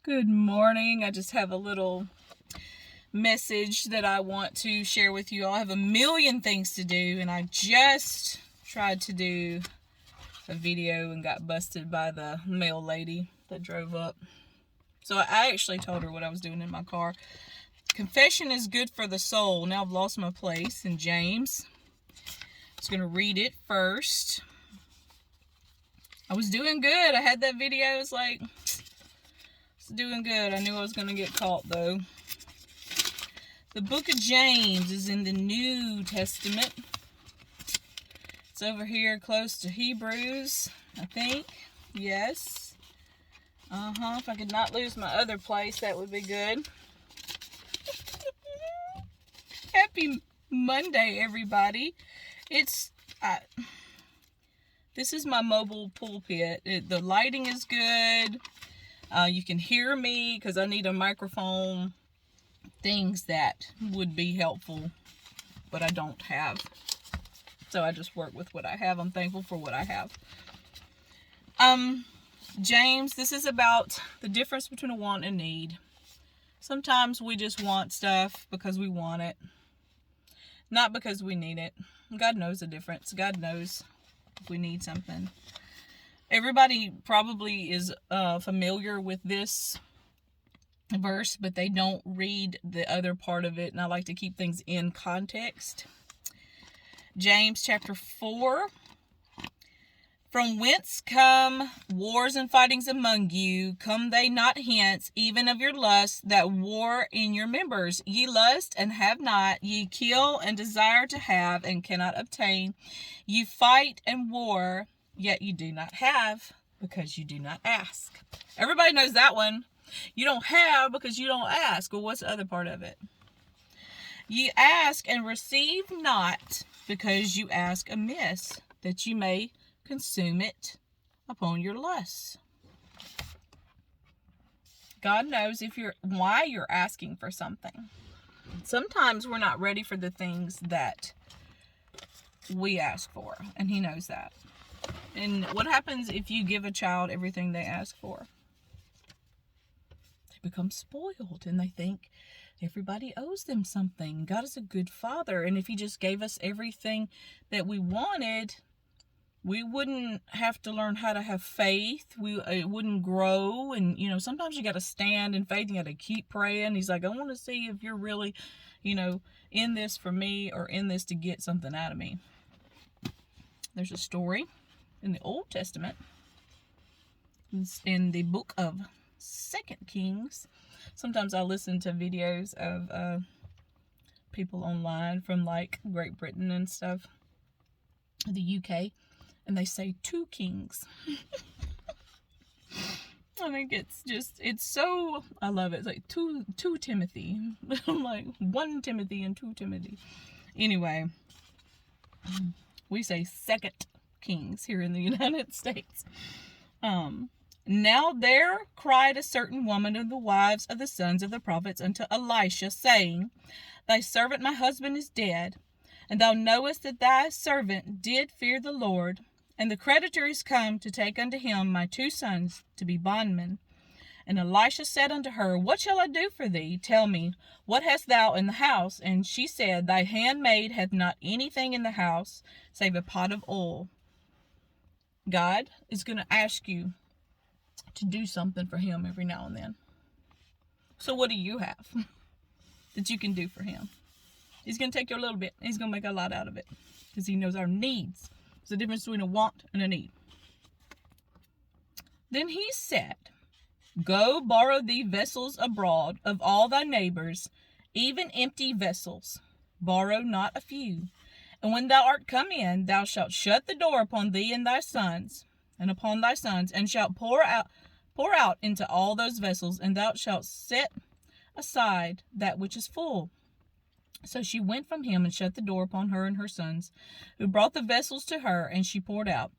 Good morning. I just have a little message that I want to share with you all. I have a million things to do, and I just tried to do a video and got busted by the mail lady that drove up. So I actually told her what I was doing in my car. Confession is good for the soul. Now I've lost my place in James. I was going to read it first. I was doing good. I had that video. It's like, it's doing good. I knew I was going to get caught though. The book of James is in the New Testament. It's over here close to Hebrews, I think. Yes. If I could not lose my other place, that would be good. Happy Monday, everybody. This is my mobile pulpit. The lighting is good. You can hear me because I need a microphone. Things that would be helpful, but I don't have. So I just work with what I have. I'm thankful for what I have. James, this is about the difference between a want and need. Sometimes we just want stuff because we want it, not because we need it. God knows the difference. God knows if we need something. Everybody probably is familiar with this verse, but they don't read the other part of it, and I like to keep things in context. James chapter 4. From whence come wars and fightings among you? Come they not hence, even of your lust that war in your members? Ye lust and have not, ye kill and desire to have and cannot obtain. Ye fight and war, yet you do not have, because you do not ask. Everybody knows that one. You don't have because you don't ask. Well, what's the other part of it? Ye ask and receive not, because you ask amiss, that you may consume it upon your lusts. God knows why you're asking for something. Sometimes we're not ready for the things that we ask for, and He knows that. And what happens if you give a child everything they ask for? They become spoiled, and they think everybody owes them something. God is a good Father, and if He just gave us everything that we wanted, we wouldn't have to learn how to have faith. It wouldn't grow. And, sometimes you got to stand in faith. You got to keep praying. He's like, I want to see if you're really, in this for me or in this to get something out of me. There's a story in the Old Testament. It's in the book of 2 Kings. Sometimes I listen to videos of people online from like Great Britain and stuff, the UK. And they say 2 kings. I think I love it. It's like 2 Timothy. I'm like 1 Timothy and 2 Timothy. Anyway, we say 2 Kings here in the United States. Now there cried a certain woman of the wives of the sons of the prophets unto Elisha, saying, Thy servant my husband is dead, and thou knowest that thy servant did fear the Lord, and the creditor is come to take unto him my 2 sons to be bondmen. And Elisha said unto her, What shall I do for thee? Tell me, what hast thou in the house? And she said, Thy handmaid hath not anything in the house, save a pot of oil. God is going to ask you to do something for Him every now and then. So what do you have that you can do for Him? He's going to take you a little bit. He's going to make a lot out of it, because He knows our needs. There's a difference between a want and a need. Then he said, Go borrow thee vessels abroad of all thy neighbors, even empty vessels. Borrow not a few. And when thou art come in, thou shalt shut the door upon thee and thy sons, and upon thy sons, and shalt pour out into all those vessels, and thou shalt set aside that which is full. So she went from him and shut the door upon her and her sons, who brought the vessels to her, and she poured out.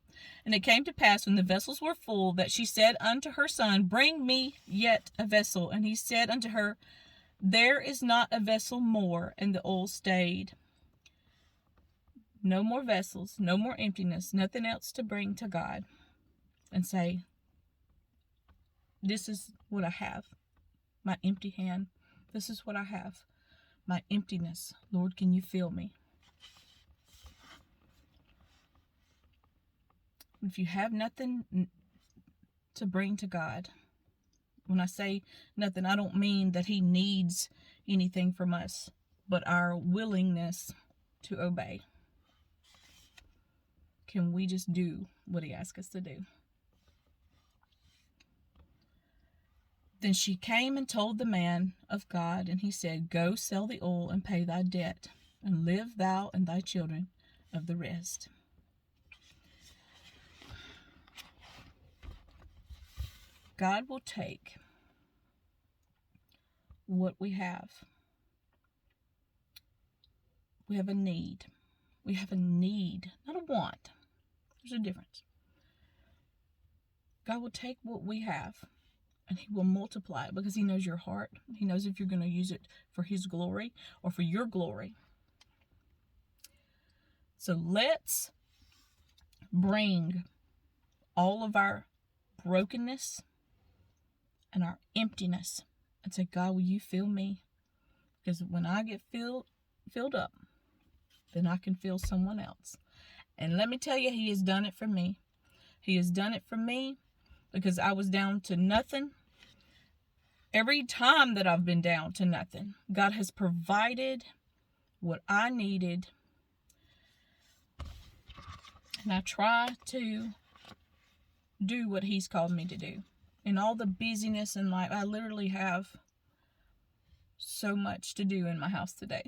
And it came to pass, when the vessels were full, that she said unto her son, Bring me yet a vessel. And he said unto her, There is not a vessel more. And the oil stayed. No more vessels, no more emptiness, nothing else to bring to God and say, This is what I have. My empty hand. This is what I have. My emptiness. Lord, can you fill me? If you have nothing to bring to God, when I say nothing, I don't mean that he needs anything from us, but our willingness to obey. Can we just do what he asks us to do? Then she came and told the man of God, and he said, Go sell the oil and pay thy debt, and live thou and thy children of the rest. God will take what we have. We have a need. We have a need, not a want. There's a difference. God will take what we have and he will multiply it because he knows your heart. He knows if you're going to use it for his glory or for your glory. So let's bring all of our brokenness and our emptiness and say, God, will you fill me? Because when I get filled up, then I can fill someone else. And let me tell you, he has done it for me. He has done it for me because I was down to nothing. Every time that I've been down to nothing, God has provided what I needed. And I try to do what he's called me to do. In all the busyness in life, I literally have so much to do in my house today.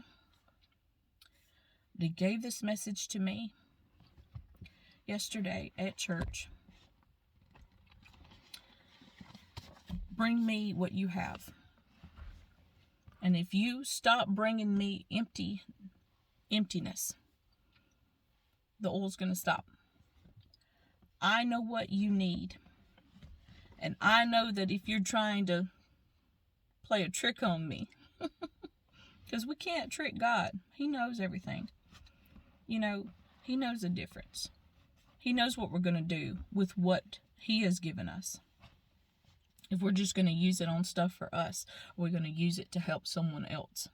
He gave this message to me yesterday at church. Bring me what you have. And if you stop bringing me emptiness, the oil's going to stop. I know what you need. And I know that if you're trying to play a trick on me, because we can't trick God. He knows everything. You know, he knows the difference. He knows what we're going to do with what he has given us. If we're just going to use it on stuff for us, or we're going to use it to help someone else.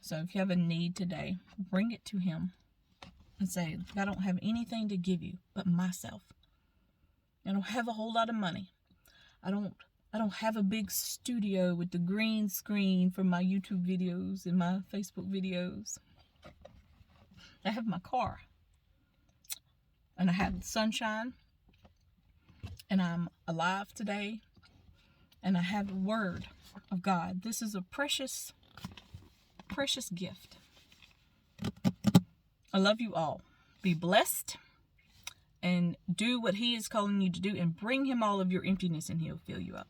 So if you have a need today, bring it to him and say, I don't have anything to give you but myself. I don't have a whole lot of money. I don't have a big studio with the green screen for my YouTube videos and my Facebook videos. I have my car. And I have the sunshine. And I'm alive today. And I have the word of God. This is a precious, precious gift. I love you all. Be blessed. And do what he is calling you to do. And bring him all of your emptiness and he'll fill you up.